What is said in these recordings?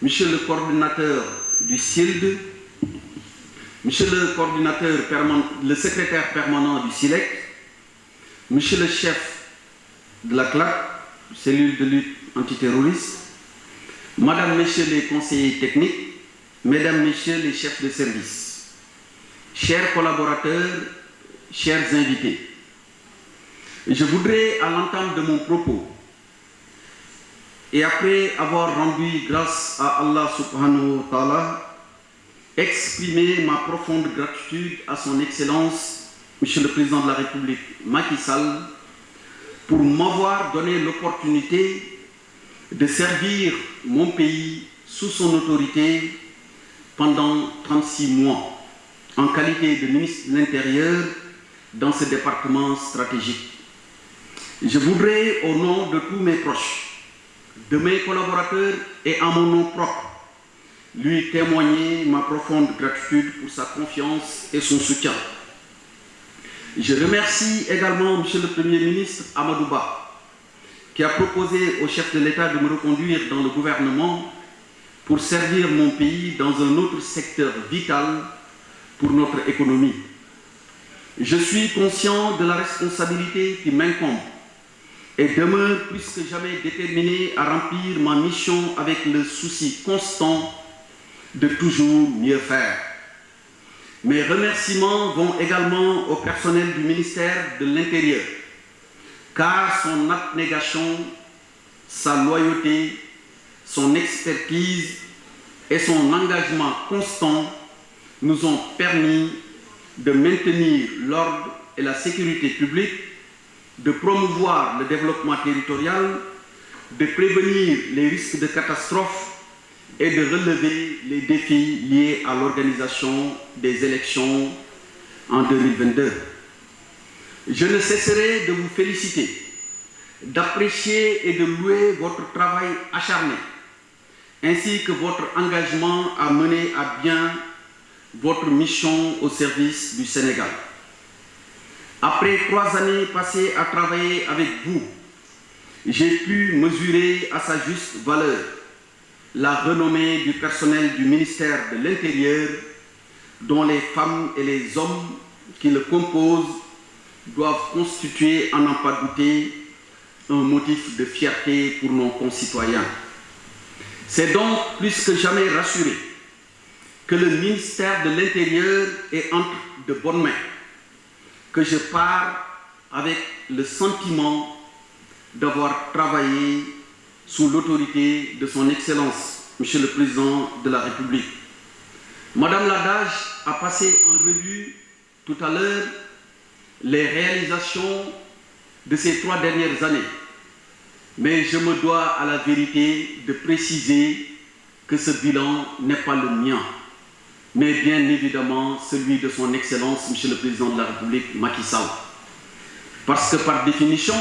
Monsieur le coordinateur du SILD, Monsieur le secrétaire permanent du SILEC, Monsieur le chef de la CLAC, cellule de lutte antiterroriste, Madame, Messieurs les conseillers techniques, Mesdames, Messieurs les chefs de service, chers collaborateurs, chers invités, je voudrais, à l'entame de mon propos, et après avoir rendu grâce à Allah subhanahu wa ta'ala, exprimer ma profonde gratitude à son Excellence, Monsieur le Président de la République, Macky Sall, pour m'avoir donné l'opportunité de servir mon pays sous son autorité pendant 36 mois, en qualité de ministre de l'Intérieur dans ce département stratégique. Je voudrais, au nom de tous mes proches, de mes collaborateurs et en mon nom propre, lui témoigner ma profonde gratitude pour sa confiance et son soutien. Je remercie également M. le Premier ministre Amadou Ba, qui a proposé au chef de l'État de me reconduire dans le gouvernement pour servir mon pays dans un autre secteur vital pour notre économie. Je suis conscient de la responsabilité qui m'incombe et demeure plus que jamais déterminé à remplir ma mission avec le souci constant de toujours mieux faire. Mes remerciements vont également au personnel du ministère de l'Intérieur, car son abnégation, sa loyauté, son expertise et son engagement constant nous ont permis de maintenir l'ordre et la sécurité publique, de promouvoir le développement territorial, de prévenir les risques de catastrophes et de relever les défis liés à l'organisation des élections en 2022. Je ne cesserai de vous féliciter, d'apprécier et de louer votre travail acharné, ainsi que votre engagement à mener à bien votre mission au service du Sénégal. Après 3 années passées à travailler avec vous, j'ai pu mesurer à sa juste valeur la renommée du personnel du ministère de l'Intérieur, dont les femmes et les hommes qui le composent doivent constituer, à n'en pas douter, un motif de fierté pour nos concitoyens. C'est donc plus que jamais rassuré que le ministère de l'Intérieur est entre de bonnes mains, que je pars avec le sentiment d'avoir travaillé sous l'autorité de son Excellence, Monsieur le Président de la République. Madame Ladage a passé en revue tout à l'heure les réalisations de ces 3 dernières années, mais je me dois à la vérité de préciser que ce bilan n'est pas le mien, mais bien évidemment celui de son Excellence, Monsieur le Président de la République, Macky Sall. Parce que par définition,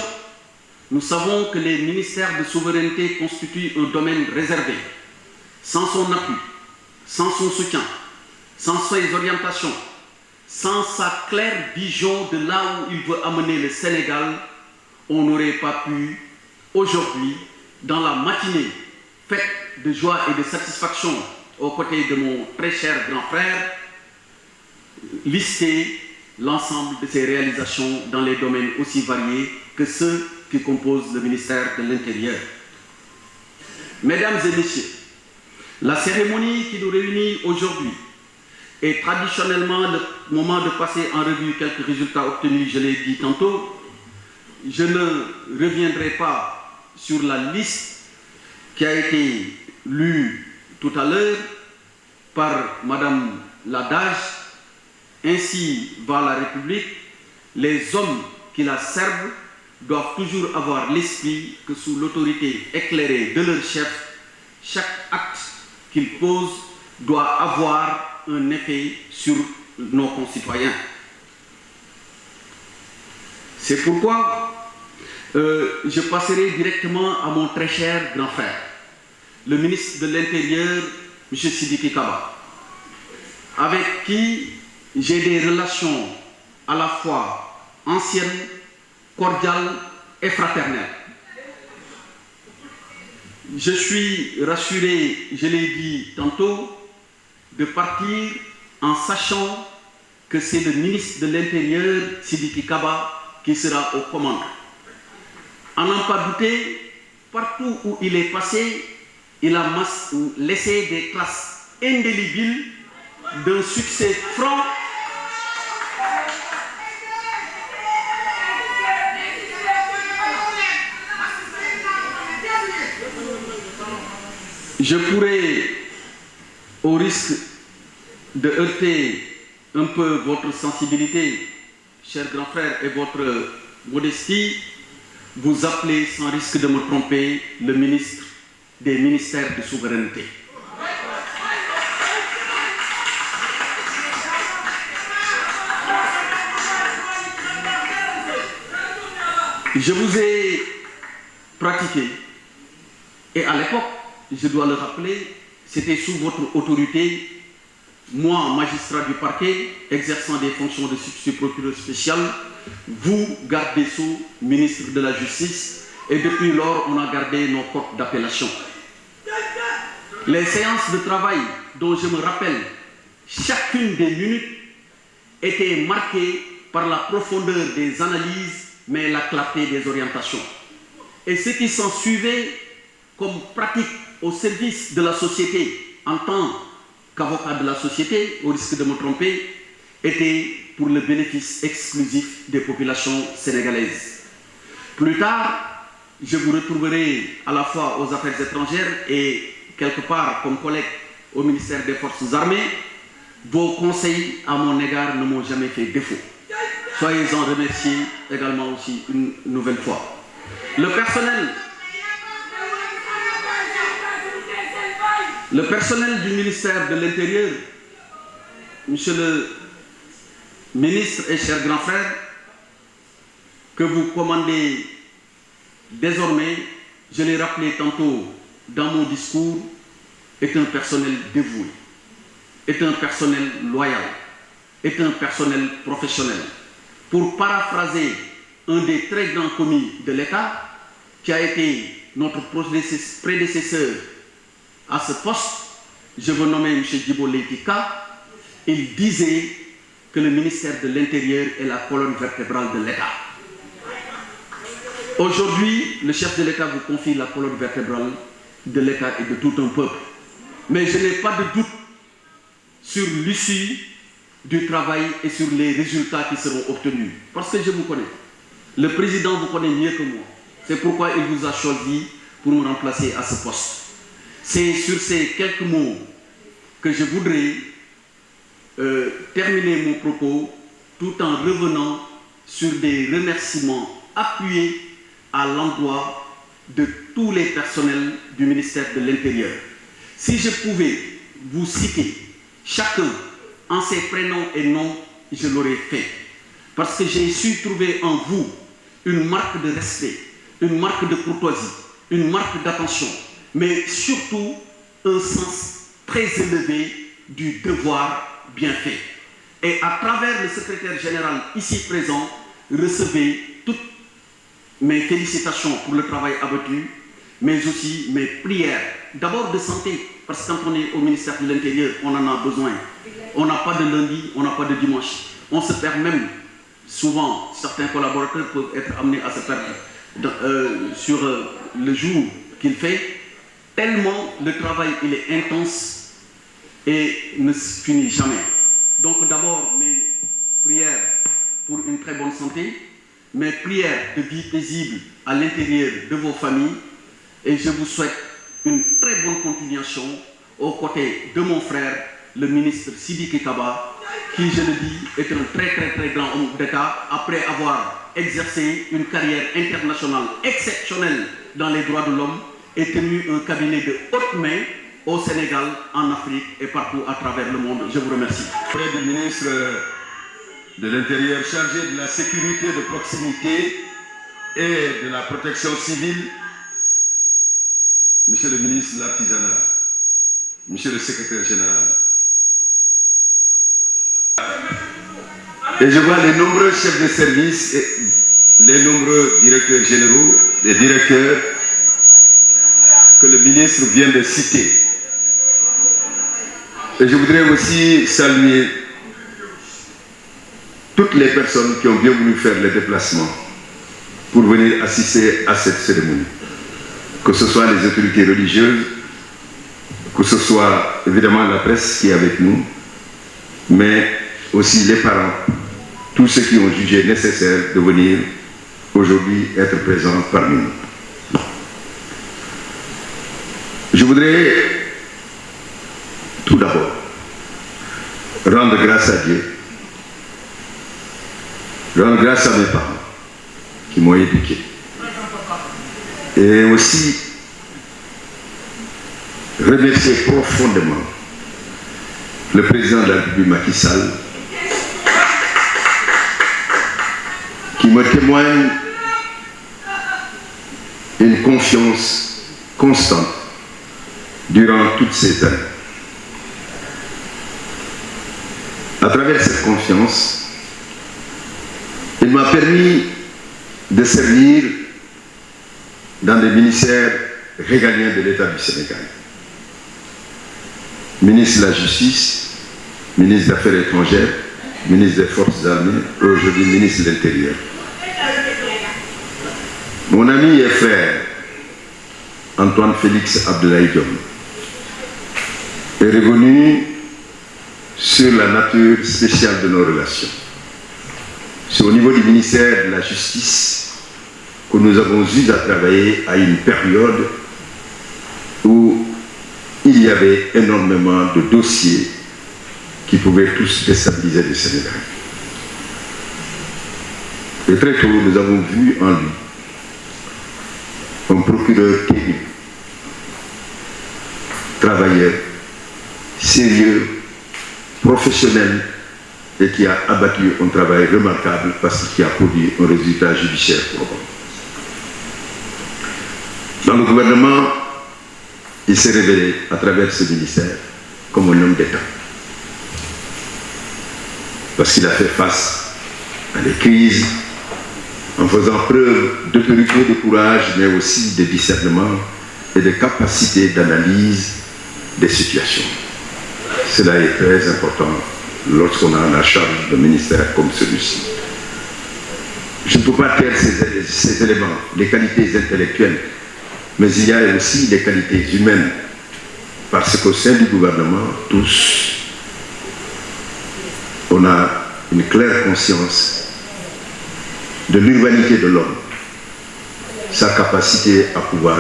nous savons que les ministères de souveraineté constituent un domaine réservé. Sans son appui, sans son soutien, sans ses orientations, sans sa claire vision de là où il veut amener le Sénégal, on n'aurait pas pu, aujourd'hui, dans la matinée, faite de joie et de satisfaction aux côtés de mon très cher grand frère, lister l'ensemble de ses réalisations dans les domaines aussi variés que ceux qui composent le ministère de l'Intérieur. Mesdames et messieurs, la cérémonie qui nous réunit aujourd'hui est traditionnellement le moment de passer en revue quelques résultats obtenus, je l'ai dit tantôt. Je ne reviendrai pas sur la liste qui a été lue tout à l'heure par Madame Ladage. Ainsi va la République. Les hommes qui la servent doivent toujours avoir l'esprit que sous l'autorité éclairée de leur chef, chaque acte qu'ils posent doit avoir un effet sur nos concitoyens. C'est pourquoi je passerai directement à mon très cher grand frère, le ministre de l'Intérieur, M. Sidiki Kaba, avec qui j'ai des relations à la fois anciennes, cordiales et fraternelles. Je suis rassuré, je l'ai dit tantôt, de partir en sachant que c'est le ministre de l'Intérieur, Sidiki Kaba, qui sera aux commandes. À n'en pas douter, partout où il est passé, il a laissé des traces indélébiles d'un succès franc Je pourrais, au risque de heurter un peu votre sensibilité, cher grand frère, et votre modestie, vous appeler, sans risque de me tromper, le ministre des ministères de souveraineté. Je vous ai pratiqué, et à l'époque, je dois le rappeler, c'était sous votre autorité, moi, magistrat du parquet, exerçant des fonctions de substitut procureur spécial, vous, garde des Sceaux, ministre de la Justice, et depuis lors, on a gardé nos codes d'appellation. Les séances de travail dont je me rappelle, chacune des minutes était marquée par la profondeur des analyses, mais la clarté des orientations. Et ce qui s'en suivait comme pratique au service de la société en tant qu'avocat de la société, au risque de me tromper, était pour le bénéfice exclusif des populations sénégalaises. Plus tard, je vous retrouverai à la fois aux affaires étrangères et quelque part comme collègue au ministère des Forces armées. Vos conseils à mon égard ne m'ont jamais fait défaut. Soyez-en remerciés également aussi une nouvelle fois. Le personnel du ministère de l'Intérieur, monsieur le ministre et cher grand frère, que vous commandez désormais, je l'ai rappelé tantôt dans mon discours, est un personnel dévoué, est un personnel loyal, est un personnel professionnel. Pour paraphraser un des très grands commis de l'État, qui a été notre prédécesseur à ce poste, je veux nommer M. Djibo Leyti Ka, il disait que le ministère de l'Intérieur est la colonne vertébrale de l'État. Aujourd'hui, le chef de l'État vous confie la colonne vertébrale de l'État et de tout un peuple. Mais je n'ai pas de doute sur l'issue du travail et sur les résultats qui seront obtenus. Parce que je vous connais. Le président vous connaît mieux que moi. C'est pourquoi il vous a choisi pour me remplacer à ce poste. C'est sur ces quelques mots que je voudrais terminer mon propos tout en revenant sur des remerciements appuyés à l'endroit de tous les personnels du ministère de l'Intérieur. Si je pouvais vous citer chacun en ses prénoms et noms, je l'aurais fait. Parce que j'ai su trouver en vous une marque de respect, une marque de courtoisie, une marque d'attention, mais surtout un sens très élevé du devoir bien fait. Et à travers le secrétaire général ici présent, recevez toutes mes félicitations pour le travail abattu, mais aussi mes prières, d'abord de santé, parce que quand on est au ministère de l'Intérieur, on en a besoin. On n'a pas de lundi, on n'a pas de dimanche. On se perd même, souvent, certains collaborateurs peuvent être amenés à se perdre sur le jour qu'il fait, tellement le travail il est intense et ne se finit jamais. Donc d'abord, mes prières pour une très bonne santé, mes prières de vie paisible à l'intérieur de vos familles, et je vous souhaite une très bonne continuation aux côtés de mon frère, le ministre Sidiki Kaba, qui, je le dis, est un très grand homme d'État, après avoir exercé une carrière internationale exceptionnelle dans les droits de l'homme et tenu un cabinet de haute main au Sénégal, en Afrique et partout à travers le monde. Je vous remercie. Auprès du ministre de l'Intérieur chargé de la sécurité de proximité et de la protection civile, Monsieur le ministre de l'Artisanat, Monsieur le secrétaire général, et je vois les nombreux chefs de service et les nombreux directeurs généraux, les directeurs que le ministre vient de citer. Et je voudrais aussi saluer toutes les personnes qui ont bien voulu faire le déplacement pour venir assister à cette cérémonie. Que ce soit les autorités religieuses, que ce soit évidemment la presse qui est avec nous, mais aussi les parents, tous ceux qui ont jugé nécessaire de venir aujourd'hui être présents parmi nous. Je voudrais tout d'abord rendre grâce à Dieu, rendre grâce à mes parents qui m'ont éduqué, et aussi remercier profondément le président de la République Macky Sall qui me témoigne une confiance constante durant toutes ces années. À travers cette confiance, il m'a permis de servir dans des ministères régaliens de l'État du Sénégal. Ministre de la Justice, ministre des Affaires étrangères, ministre des Forces armées, et aujourd'hui ministre de l'Intérieur. Mon ami et frère, Antoine Félix Abdoulaye Diome, est revenu sur la nature spéciale de nos relations. C'est au niveau du ministère de la Justice que nous avons eu à travailler à une période où il y avait énormément de dossiers qui pouvaient tous déstabiliser le Sénégal. Et très tôt, nous avons vu en lui un procureur terrible, travailleur, sérieux, professionnel, et qui a abattu un travail remarquable parce qu'il a produit un résultat judiciaire probant. Dans le gouvernement, il s'est révélé à travers ce ministère comme un homme d'État. Parce qu'il a fait face à des crises en faisant preuve d'autorité, de courage, mais aussi de discernement et de capacité d'analyse des situations. Cela est très important lorsqu'on a la charge d'un ministère comme celui-ci. Je ne peux pas taire ces éléments, les qualités intellectuelles, mais il y a aussi les qualités humaines, parce qu'au sein du gouvernement, tous, on a une claire conscience de l'humanité de l'homme, sa capacité à pouvoir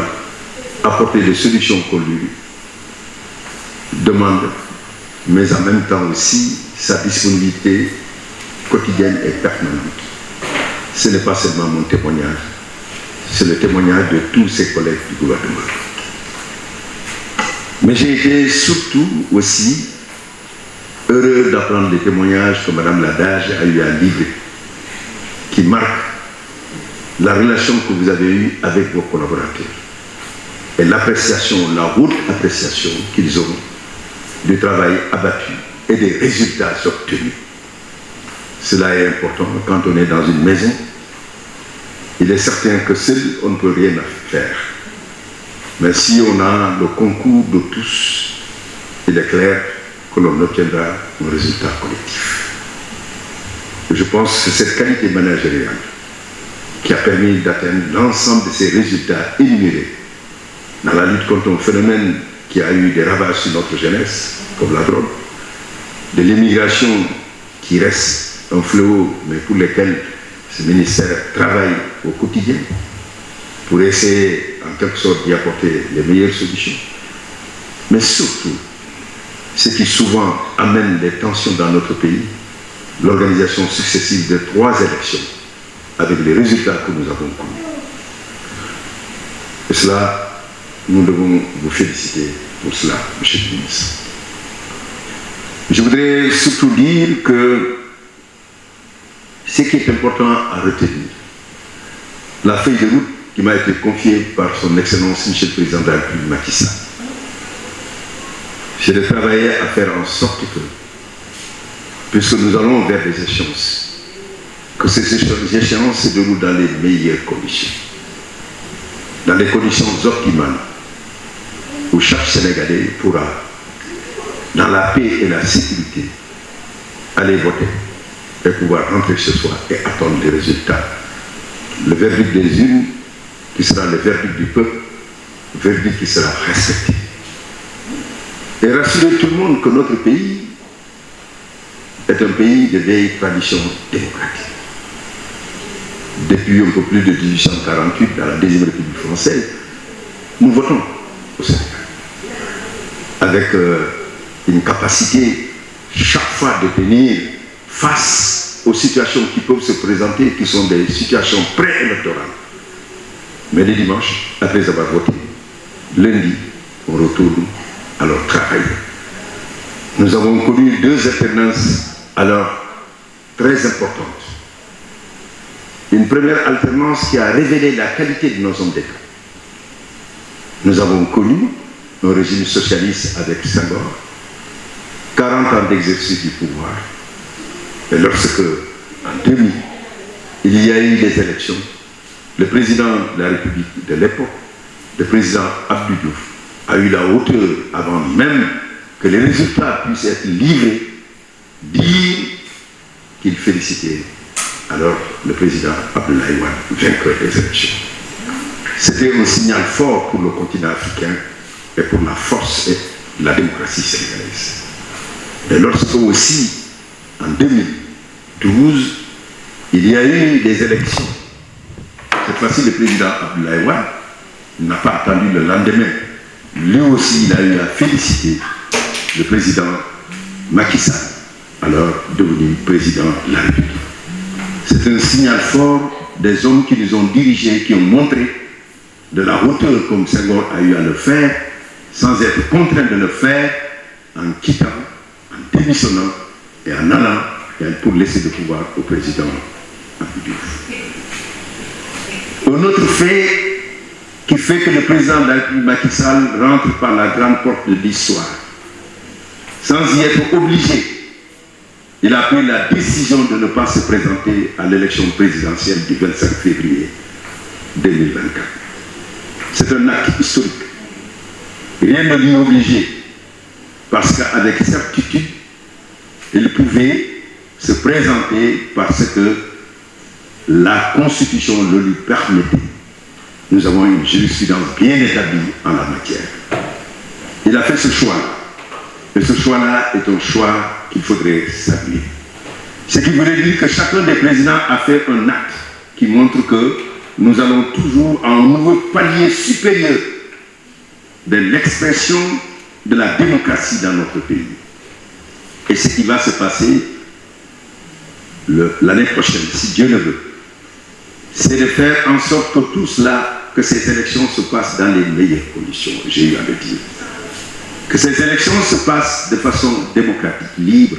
apporter des solutions qu'on lui demande, mais en même temps aussi sa disponibilité quotidienne et permanente. Ce n'est pas seulement mon témoignage, c'est le témoignage de tous ses collègues du gouvernement. Mais j'ai été surtout aussi heureux d'apprendre les témoignages que Mme Ladage a eu à livrer, qui marquent la relation que vous avez eue avec vos collaborateurs et l'appréciation, la haute appréciation qu'ils ont du travail abattu et des résultats obtenus. Cela est important quand on est dans une maison. Il est certain que seul on ne peut rien faire. Mais si on a le concours de tous, il est clair que l'on obtiendra un résultat collectif. Je pense que cette qualité managériale qui a permis d'atteindre l'ensemble de ces résultats énumérés dans la lutte contre un phénomène qui a eu des ravages sur notre jeunesse, comme la drogue, de l'immigration qui reste un fléau, mais pour lequel ce ministère travaille au quotidien pour essayer en quelque sorte d'y apporter les meilleures solutions. Mais surtout, ce qui souvent amène des tensions dans notre pays, l'organisation successive de 3 élections avec les résultats que nous avons connus. Et cela, nous devons vous féliciter pour cela, Monsieur le ministre. Je voudrais surtout dire que ce qui est important à retenir, la feuille de route qui m'a été confiée par son Excellence Monsieur le Président de la République Macky Sall, c'est de travailler à faire en sorte que, puisque nous allons vers des échéances, que ces échéances se déroulent dans les meilleures conditions, dans les conditions optimales, chaque Sénégalais pourra, dans la paix et la sécurité, aller voter et pouvoir rentrer chez soi et attendre les résultats. Le verdict des urnes, qui sera le verdict du peuple, verdict qui sera respecté. Et rassurer tout le monde que notre pays est un pays de vieille tradition démocratique. Depuis un peu plus de 1848, dans la deuxième République française, nous votons au Sénégal. Avec une capacité chaque fois de tenir face aux situations qui peuvent se présenter, qui sont des situations préélectorales. Mais le dimanche, après avoir voté, lundi, on retourne à leur travail. Nous avons connu 2 alternances alors très importantes. Une première alternance qui a révélé la qualité de nos hommes d'État. Nous avons connu un régime socialiste avec Senghor, 40 ans d'exercice du pouvoir. Et lorsque, en 2000, il y a eu des élections, le président de la République de l'époque, le président Abdou Diouf, a eu la hauteur, avant même que les résultats puissent être livrés, dire qu'il félicitait alors le président Abdoulaye Wade, vainqueur des élections. C'était un signal fort pour le continent africain et pour la force et la démocratie sénégalaise. Et lorsque aussi, en 2012, il y a eu des élections, cette fois-ci le président Abdoulaye Wade n'a pas attendu le lendemain. Lui aussi, il a eu à féliciter le président Macky Sall, alors devenu président de la République. C'est un signal fort des hommes qui nous ont dirigés, qui ont montré de la hauteur comme Senghor a eu à le faire, sans être contraint de le faire, en quittant, en démissionnant et en allant pour laisser le pouvoir au président Abdou Diouf. Un autre fait qui fait que le président de la République Macky Sall rentre par la grande porte de l'histoire, sans y être obligé. Il a pris la décision de ne pas se présenter à l'élection présidentielle du 25 février 2024. C'est un acte historique. Rien ne lui obligeait, parce qu'avec certitude, il pouvait se présenter parce que la Constitution le lui permettait. Nous avons une jurisprudence bien établie en la matière. Il a fait ce choix. Et ce choix-là est un choix qu'il faudrait saluer. Ce qui voudrait dire que chacun des présidents a fait un acte qui montre que nous allons toujours à un nouveau palier supérieur de l'expression de la démocratie dans notre pays. Et ce qui va se passer l'année prochaine, si Dieu le veut, c'est de faire en sorte que tout cela, que ces élections se passent dans les meilleures conditions, j'ai eu à le dire. Que ces élections se passent de façon démocratique, libre,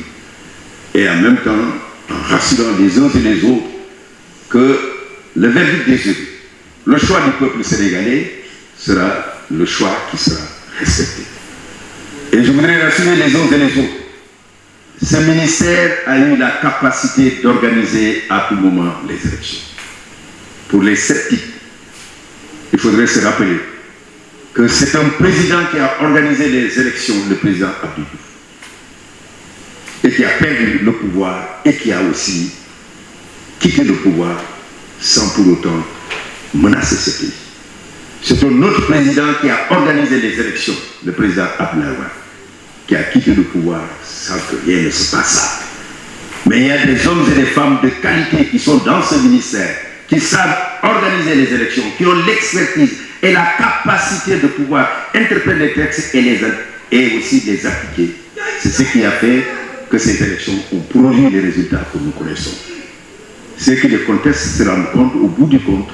et en même temps, en rassurant les uns et les autres que le verdict des urnes, le choix du peuple sénégalais sera le choix qui sera respecté. Et je voudrais rassurer les uns et les autres. Ce ministère a eu la capacité d'organiser à tout moment les élections. Pour les sceptiques, il faudrait se rappeler que c'est un président qui a organisé les élections, le président Abdou Diouf, et qui a perdu le pouvoir et qui a aussi quitté le pouvoir sans pour autant menacer ce pays. C'est un autre président qui a organisé les élections, le président Abdoulaye Wade, qui a quitté le pouvoir sans que rien ne se passe. Mais il y a des hommes et des femmes de qualité qui sont dans ce ministère, qui savent organiser les élections, qui ont l'expertise et la capacité de pouvoir interpréter les textes et aussi les appliquer. C'est ce qui a fait que ces élections ont produit les résultats que nous connaissons. Ceux qui les contestent se rendent compte, au bout du compte,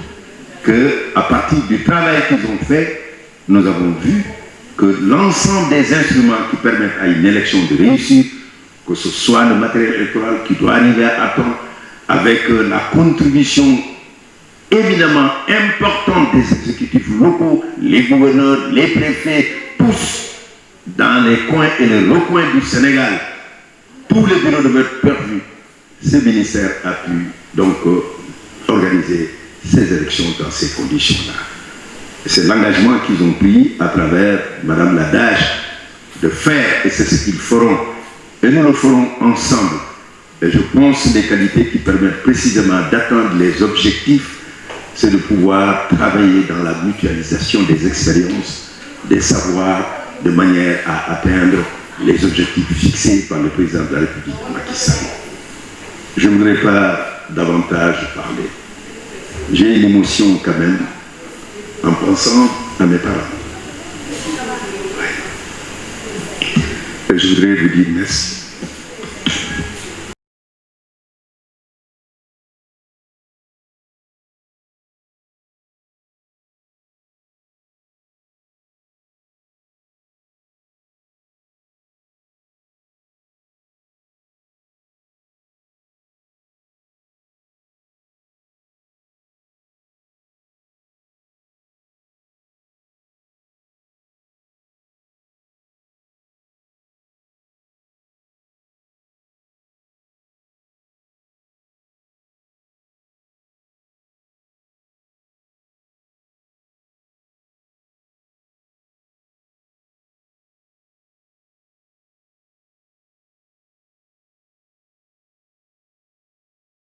qu'à partir du travail qu'ils ont fait, nous avons vu que l'ensemble des instruments qui permettent à une élection de réussir, que ce soit le matériel électoral qui doit arriver à temps, avec la contribution éminemment importante des exécutifs locaux, les gouverneurs, les préfets, tous dans les coins et les recoins du Sénégal, tous les bureaux de vote perdus, ce ministère a pu donc organiser ces élections dans ces conditions-là. C'est l'engagement qu'ils ont pris à travers Madame la DAGE de faire, et c'est ce qu'ils feront. Et nous le ferons ensemble. Et je pense que les qualités qui permettent précisément d'atteindre les objectifs, c'est de pouvoir travailler dans la mutualisation des expériences, des savoirs, de manière à atteindre les objectifs fixés par le président de la République, Macky Sall. Je ne voudrais pas davantage parler. J'ai une émotion quand même en pensant à mes parents. Et je voudrais vous dire merci.